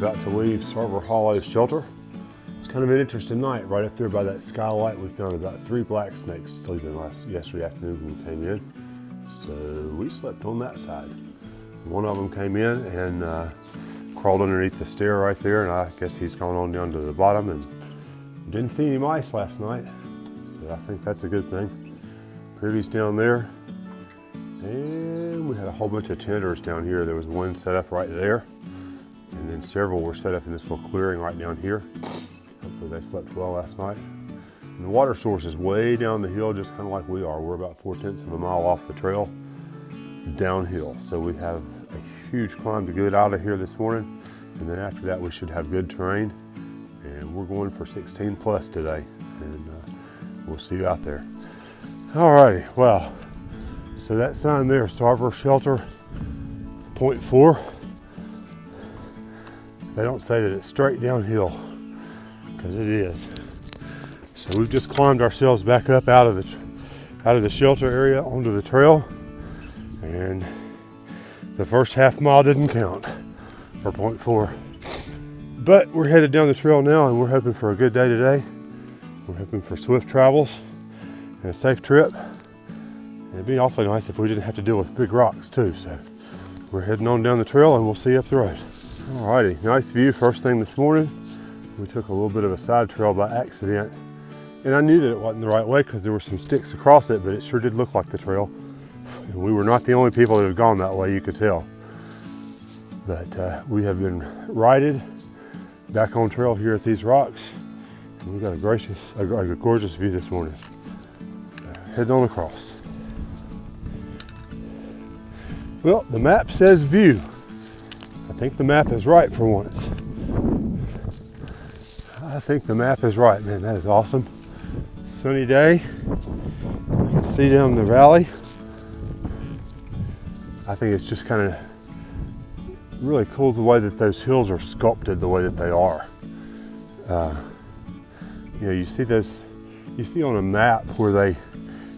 about to leave Sarver Hollow's shelter. It's kind of an interesting night. Right up there by that skylight, we found about 3 black snakes sleeping yesterday afternoon when we came in. So we slept on that side. One of them came in and crawled underneath the stair right there, and I guess he's gone on down to the bottom and didn't see any mice last night. So I think that's a good thing. Privy's down there. And we had a whole bunch of tenders down here. There was one set up right there. And then several were set up in this little clearing right down here. Hopefully they slept well last night. And the water source is way down the hill, just kind of like we are. We're about 4/10 of a mile off the trail, downhill. So we have a huge climb to get out of here this morning. And then after that, we should have good terrain. And we're going for 16 plus today. And we'll see you out there. Alrighty, well, so that sign there, Sarver Shelter, 0.4. They don't say that it's straight downhill, because it is. So we've just climbed ourselves back up out of the shelter area onto the trail, and the first half mile didn't count for 0.4. But we're headed down the trail now, and we're hoping for a good day today. We're hoping for swift travels and a safe trip. And it'd be awfully nice if we didn't have to deal with big rocks too. So we're heading on down the trail, and we'll see you up the road. Alrighty, nice view first thing this morning. We took a little bit of a side trail by accident, and I knew that it wasn't the right way because there were some sticks across it, but it sure did look like the trail. And we were not the only people that had gone that way, you could tell. But we have been righted back on trail here at these rocks, and we've got a gorgeous view this morning. Heading on across. Well, the map says view. I think the map is right for once. I think the map is right, man. That is awesome. Sunny day. You can see down the valley. I think it's just kind of really cool the way that those hills are sculpted the way that they are. You know, you see on a map where they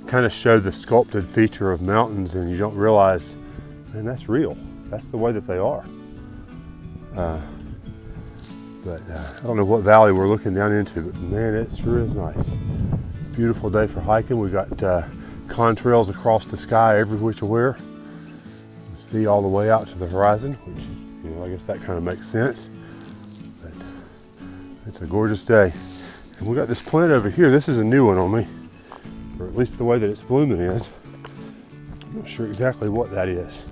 kind of show the sculpted feature of mountains, and you don't realize, man, that's real. That's the way that they are. But I don't know what valley we're looking down into, but man, it sure is nice. Beautiful day for hiking. We got contrails across the sky every which where. You see all the way out to the horizon, which, you know, I guess that kind of makes sense. But it's a gorgeous day. And we got this plant over here. This is a new one on me, or at least the way that it's blooming is. I'm not sure exactly what that is.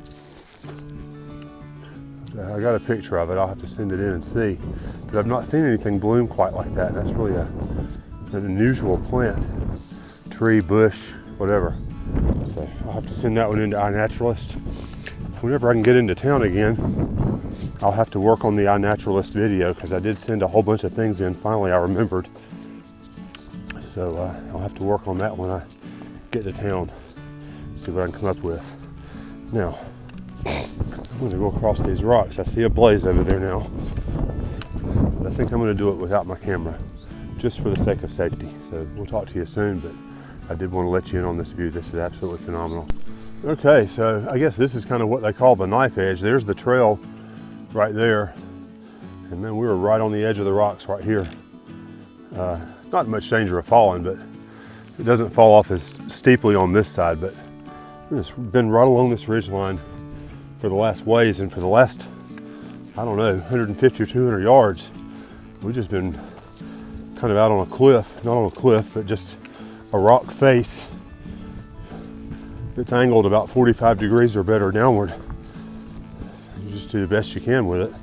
I got a picture of it. I'll have to send it in and see. But I've not seen anything bloom quite like that. That's really an unusual plant. Tree, bush, whatever. So I'll have to send that one into iNaturalist. Whenever I can get into town again, I'll have to work on the iNaturalist video, because I did send a whole bunch of things in. Finally, I remembered. So I'll have to work on that when I get to town. See what I can come up with. Now, I'm going to go across these rocks. I see a blaze over there now. But I think I'm going to do it without my camera, just for the sake of safety. So we'll talk to you soon, but I did want to let you in on this view. This is absolutely phenomenal. Okay, so I guess this is kind of what they call the knife edge. There's the trail right there. And then we were right on the edge of the rocks right here. Not much danger of falling, but it doesn't fall off as steeply on this side, but it's been right along this ridge line for the last ways, and for the last, I don't know, 150 or 200 yards, we've just been kind of out on a cliff, not on a cliff, but just a rock face. It's angled about 45 degrees or better downward. You just do the best you can with it.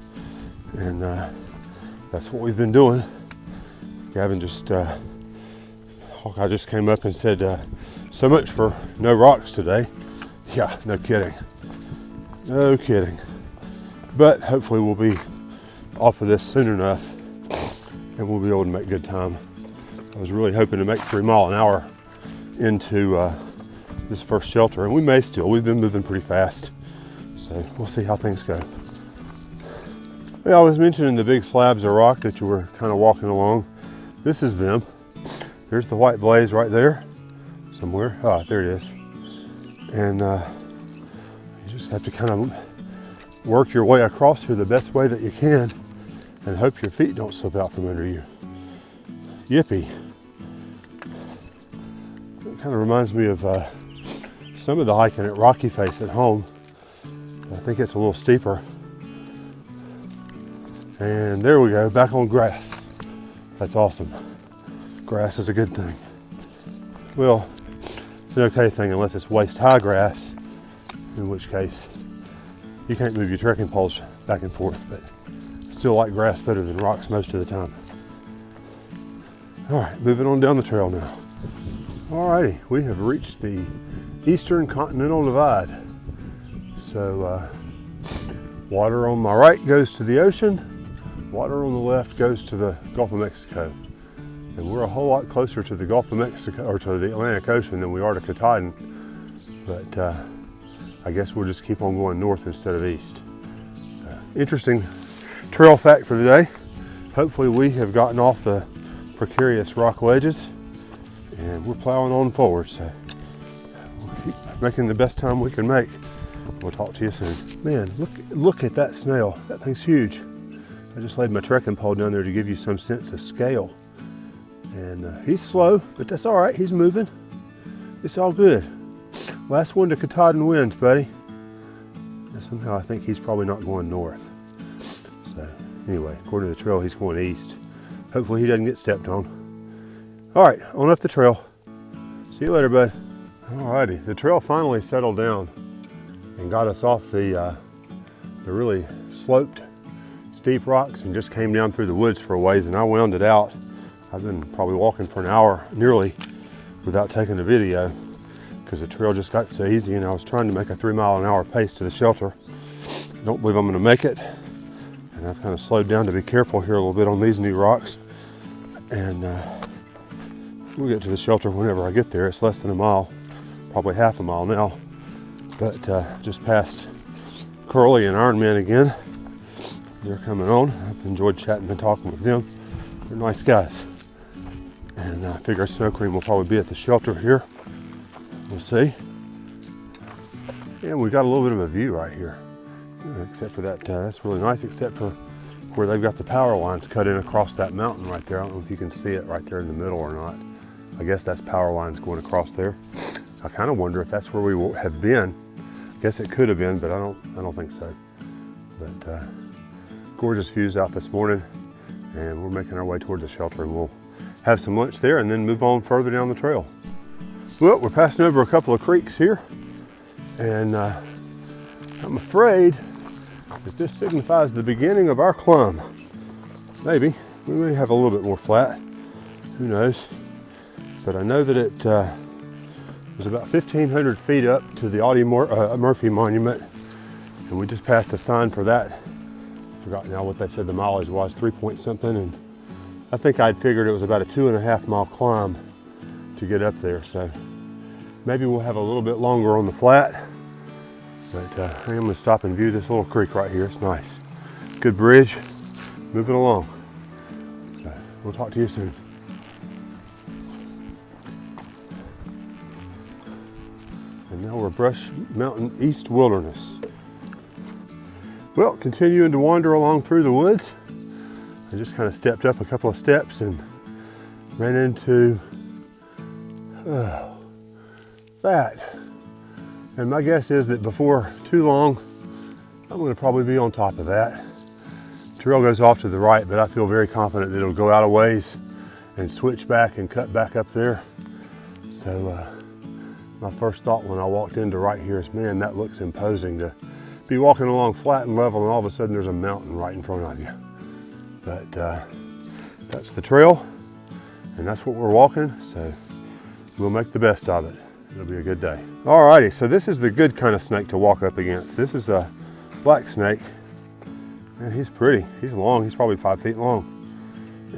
And that's what we've been doing. Gavin Hawkeye just came up and said, so much for no rocks today. Yeah, no kidding. No kidding. But hopefully we'll be off of this soon enough, and we'll be able to make good time. I was really hoping to make 3 miles an hour into this first shelter, and we may still. We've been moving pretty fast, so we'll see how things go. Yeah, I was mentioning the big slabs of rock that you were kind of walking along. This is them. There's the white blaze right there somewhere. Ah, there it is. And you just have to kind of work your way across here the best way that you can. and hope your feet don't slip out from under you. Yippee. It kind of reminds me of some of the hiking at Rocky Face at home. I think it's a little steeper. And there we go, back on grass. That's awesome. Grass is a good thing. Well, it's an okay thing unless it's waist high grass, in which case you can't move your trekking poles back and forth, but still like grass better than rocks most of the time. All right, moving on down the trail now. Alrighty, we have reached the Eastern Continental Divide. So water on my right goes to the ocean, water on the left goes to the Gulf of Mexico. And we're a whole lot closer to the Gulf of Mexico, or to the Atlantic Ocean, than we are to Katahdin. But I guess we'll just keep on going north instead of east. Interesting trail fact for today. Hopefully we have gotten off the precarious rock ledges and we're plowing on forward. So we'll keep making the best time we can make. We'll talk to you soon. Man, look at that snail. That thing's huge. I just laid my trekking pole down there to give you some sense of scale. And he's slow, but that's all right. He's moving. It's all good. Last one to Katahdin wins, buddy. And somehow I think he's probably not going north. So anyway, according to the trail, he's going east. Hopefully he doesn't get stepped on. All right, on up the trail. See you later, bud. All righty, the trail finally settled down and got us off the really sloped, steep rocks and just came down through the woods for a ways, and I wound it out. I've been probably walking for an hour nearly without taking a video because the trail just got so easy, and I was trying to make a 3-mile-an-hour pace to the shelter. Don't believe I'm gonna make it. And I've kind of slowed down to be careful here a little bit on these new rocks. And we'll get to the shelter whenever I get there. It's less than a mile, probably half a mile now. But just passed Curly and Iron Man again. They're coming on. I've enjoyed chatting and talking with them. They're nice guys. And I figure Snow Cream will probably be at the shelter here. We'll see. And we got a little bit of a view right here. Except for that, that's really nice, except for where they've got the power lines cut in across that mountain right there. I don't know if you can see it right there in the middle or not. I guess that's power lines going across there. I kind of wonder if that's where we have been. I guess it could have been, but I don't think so. But gorgeous views out this morning, and we're making our way toward the shelter, and we'll have some lunch there and then move on further down the trail. Well, we're passing over a couple of creeks here, and I'm afraid that this signifies the beginning of our climb. Maybe. We may have a little bit more flat. Who knows? But I know that it was about 1,500 feet up to the Audie Murphy Monument, and we just passed a sign for that. I forgot now what they said the mileage was, 3 point something, and I think I'd figured it was about a 2.5 mile climb to get up there. So maybe we'll have a little bit longer on the flat. But I am going to stop and view this little creek right here. It's nice. Good bridge. Moving along. So we'll talk to you soon. And now we're Brush Mountain East Wilderness. Well, continuing to wander along through the woods, I just kind of stepped up a couple of steps and ran into that. And my guess is that before too long, I'm going to probably be on top of that. The trail goes off to the right, but I feel very confident that it'll go out a ways and switch back and cut back up there. So my first thought when I walked into right here is, man, that looks imposing to be walking along flat and level, and all of a sudden there's a mountain right in front of you. But that's the trail, and that's what we're walking, so we'll make the best of it. It'll be a good day. Alrighty, so this is the good kind of snake to walk up against. This is a black snake, and he's pretty. He's long, he's probably 5 feet long.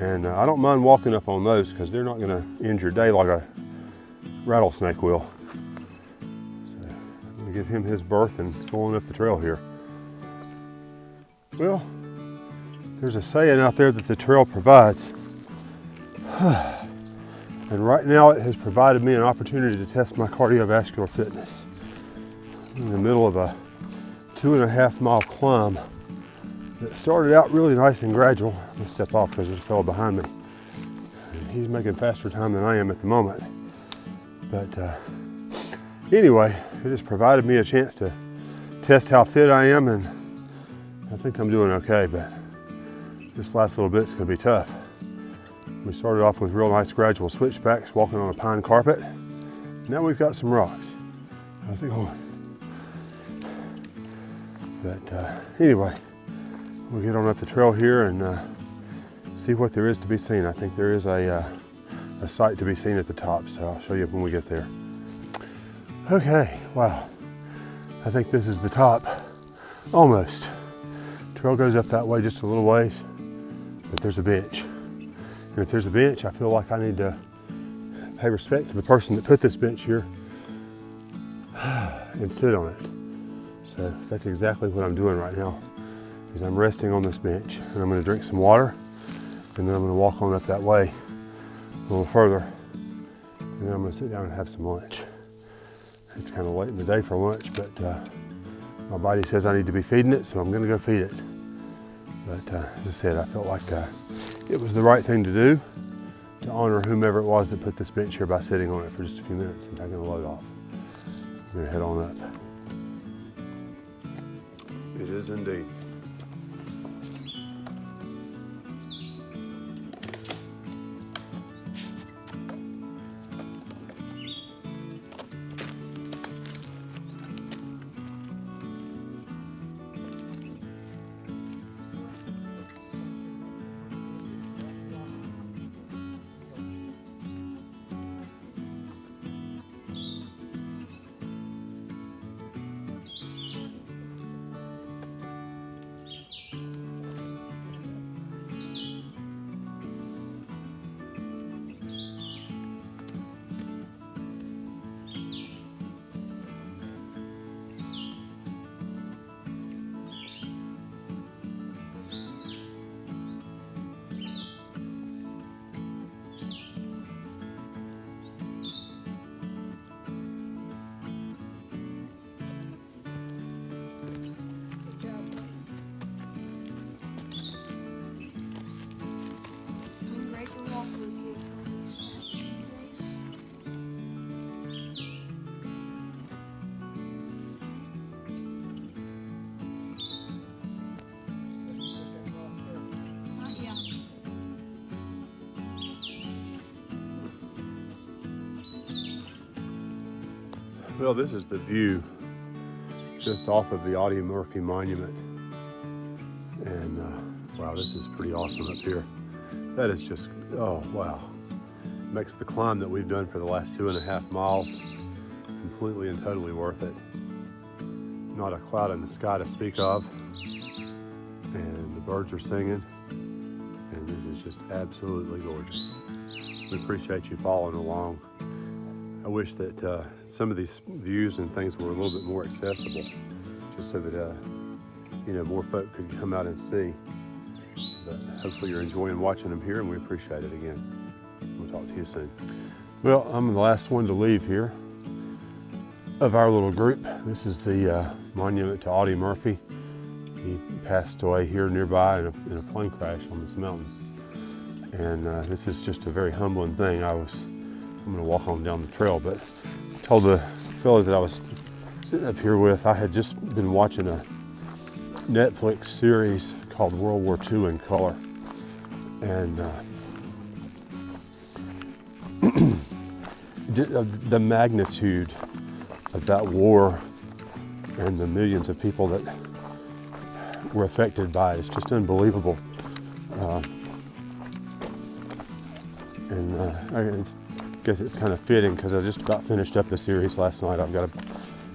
And I don't mind walking up on those because they're not gonna end your day like a rattlesnake will. So I'm gonna give him his berth and go on up the trail here. Well, there's a saying out there that the trail provides. And right now it has provided me an opportunity to test my cardiovascular fitness. I'm in the middle of a 2.5 mile climb that started out really nice and gradual. I'm gonna step off because there's a fellow behind me. And he's making faster time than I am at the moment. But anyway, it just provided me a chance to test how fit I am, and I think I'm doing okay, but this last little bit's gonna be tough. We started off with real nice gradual switchbacks, walking on a pine carpet. Now we've got some rocks. How's it going? But anyway, we'll get on up the trail here and see what there is to be seen. I think there is a sight to be seen at the top, so I'll show you when we get there. Okay, wow. I think this is the top, almost. Trail goes up that way just a little ways, but there's a bench. And if there's a bench, I feel like I need to pay respect to the person that put this bench here and sit on it. So that's exactly what I'm doing right now, is I'm resting on this bench, and I'm gonna drink some water, and then I'm gonna walk on up that way a little further, and then I'm gonna sit down and have some lunch. It's kind of late in the day for lunch, but my body says I need to be feeding it, so I'm gonna go feed it. But as I said, I felt like it was the right thing to do to honor whomever it was that put this bench here by sitting on it for just a few minutes and taking the load off. I'm gonna head on up. It is indeed. Well, this is the view just off of the Audie Murphy Monument. And wow, this is pretty awesome up here. That is just, oh wow. Makes the climb that we've done for the last 2.5 miles completely and totally worth it. Not a cloud in the sky to speak of. And the birds are singing. And this is just absolutely gorgeous. We appreciate you following along. I wish that some of these views and things were a little bit more accessible, just so that you know, more folk could come out and see. But hopefully you're enjoying watching them here, and we appreciate it again. We'll talk to you soon. Well, I'm the last one to leave here of our little group. This is the monument to Audie Murphy. He passed away here nearby in a plane crash on this mountain. And this is just a very humbling thing. I'm gonna walk on down the trail, but I told the fellows that I was sitting up here with, I had just been watching a Netflix series called World War II in color. And the magnitude of that war and the millions of people that were affected by it is just unbelievable. I guess it's kind of fitting because I just about finished up the series last night. I've got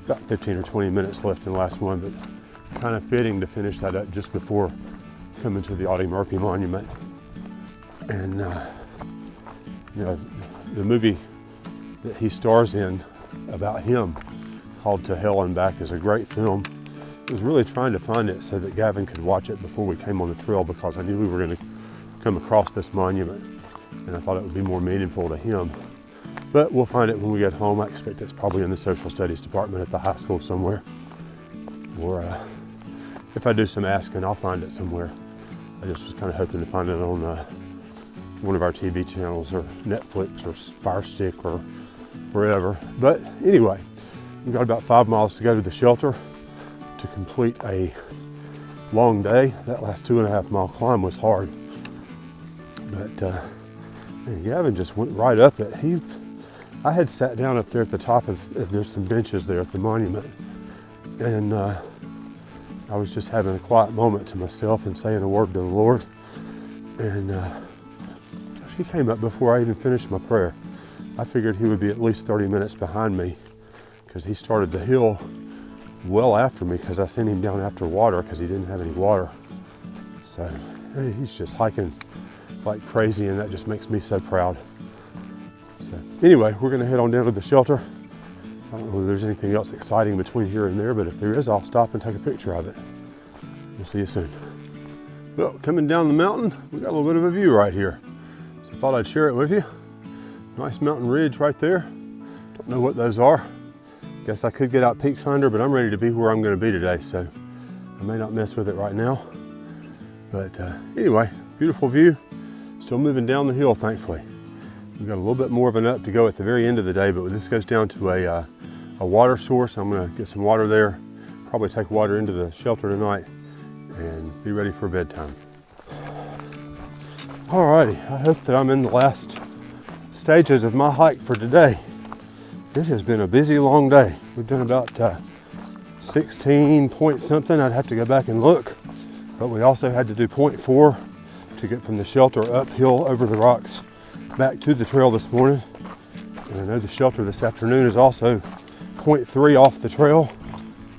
about 15 or 20 minutes left in the last one, but kind of fitting to finish that up just before coming to the Audie Murphy Monument. And you know, the movie that he stars in about him, called To Hell and Back, is a great film. I was really trying to find it so that Gavin could watch it before we came on the trail, because I knew we were going to come across this monument, and I thought it would be more meaningful to him. But we'll find it when we get home. I expect it's probably in the social studies department at the high school somewhere. Or if I do some asking, I'll find it somewhere. I just was kind of hoping to find it on one of our TV channels or Netflix or Fire Stick or wherever. But anyway, we've got about 5 miles to go to the shelter to complete a long day. That last 2.5 mile climb was hard. But man, Gavin just went right up it. I had sat down up there at the top of there's some benches there at the monument. And I was just having a quiet moment to myself and saying a word to the Lord. And he came up before I even finished my prayer. I figured he would be at least 30 minutes behind me because he started the hill well after me because I sent him down after water because he didn't have any water. So he's just hiking like crazy, and that just makes me so proud. So anyway, we're going to head on down to the shelter. I don't know if there's anything else exciting between here and there, but if there is, I'll stop and take a picture of it. We'll see you soon. Well, coming down the mountain, we got a little bit of a view right here. So I thought I'd share it with you. Nice mountain ridge right there. Don't know what those are. Guess I could get out Peak Finder, but I'm ready to be where I'm going to be today, so I may not mess with it right now. But anyway, beautiful view. Still moving down the hill, thankfully. We've got a little bit more of an up to go at the very end of the day, but this goes down to a water source. I'm going to get some water there, probably take water into the shelter tonight, and be ready for bedtime. Alrighty, I hope that I'm in the last stages of my hike for today. It has been a busy, long day. We've done about 16 point something. I'd have to go back and look, but we also had to do 0.4 to get from the shelter uphill over the rocks back to the trail this morning. And I know the shelter this afternoon is also 0.3 off the trail,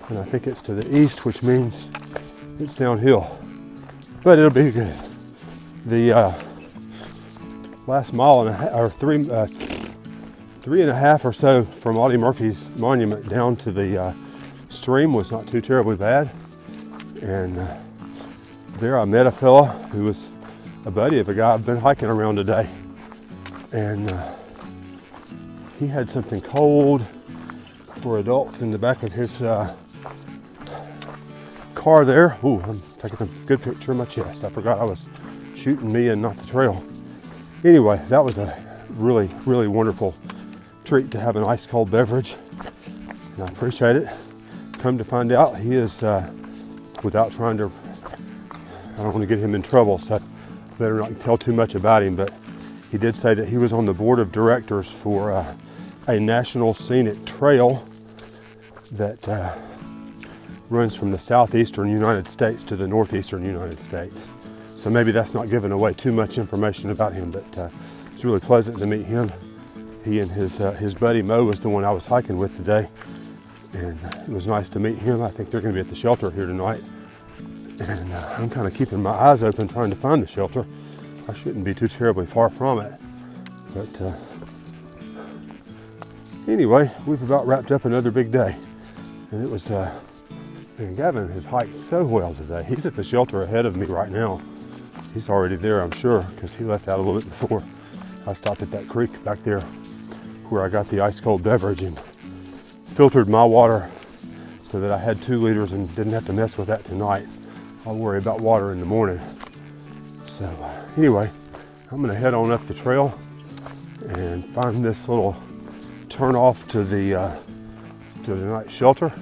and I think it's to the east, which means it's downhill, but it'll be good. The last mile and a half, or 3.5 or so from Audie Murphy's monument down to the stream was not too terribly bad. And there I met a fella who was a buddy of a guy I've been hiking around today. And he had something cold for adults in the back of his car there. Ooh, I'm taking a good picture of my chest. I forgot I was shooting me and not the trail. Anyway, that was a really, really wonderful treat to have an ice cold beverage, and I appreciate it. Come to find out, he is, without trying to, I don't want to get him in trouble, so better not tell too much about him, but he did say that he was on the board of directors for a national scenic trail that runs from the southeastern United States to the northeastern United States. So maybe that's not giving away too much information about him, but it's really pleasant to meet him. He and his buddy Mo was the one I was hiking with today, and it was nice to meet him. I think they're going to be at the shelter here tonight, and I'm kind of keeping my eyes open trying to find the shelter. I shouldn't be too terribly far from it, but anyway, we've about wrapped up another big day, and it was man, Gavin has hiked so well today. He's at the shelter ahead of me right now. He's already there, I'm sure, because he left out a little bit before I stopped at that creek back there where I got the ice cold beverage and filtered my water so that I had 2 liters and didn't have to mess with that tonight. I'll worry about water in the morning. So anyway, I'm gonna head on up the trail and find this little turn off to the night shelter.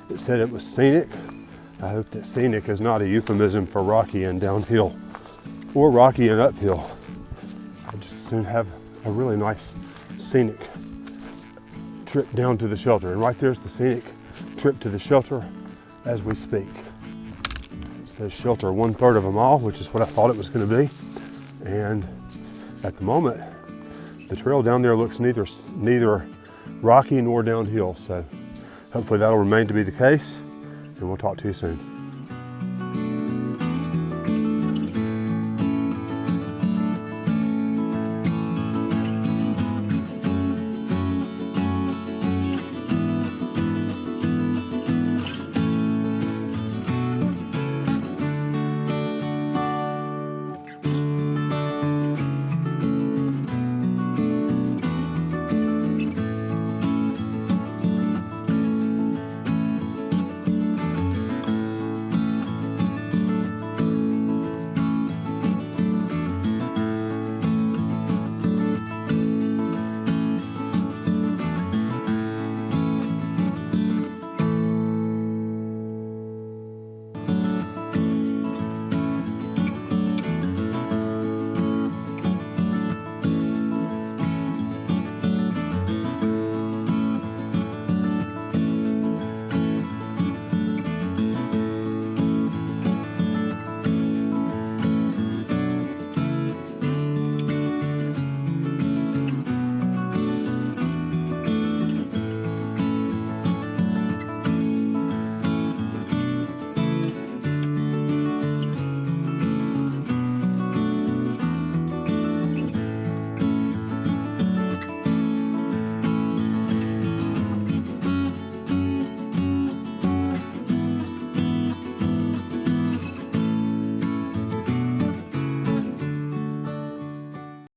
It said it was scenic. I hope that scenic is not a euphemism for rocky and downhill or rocky and uphill. I just soon have a really nice scenic trip down to the shelter. And right there's the scenic trip to the shelter as we speak. It says shelter 1/3 of a mile, which is what I thought it was going to be. And at the moment, the trail down there looks neither rocky nor downhill. So hopefully that'll remain to be the case, and we'll talk to you soon.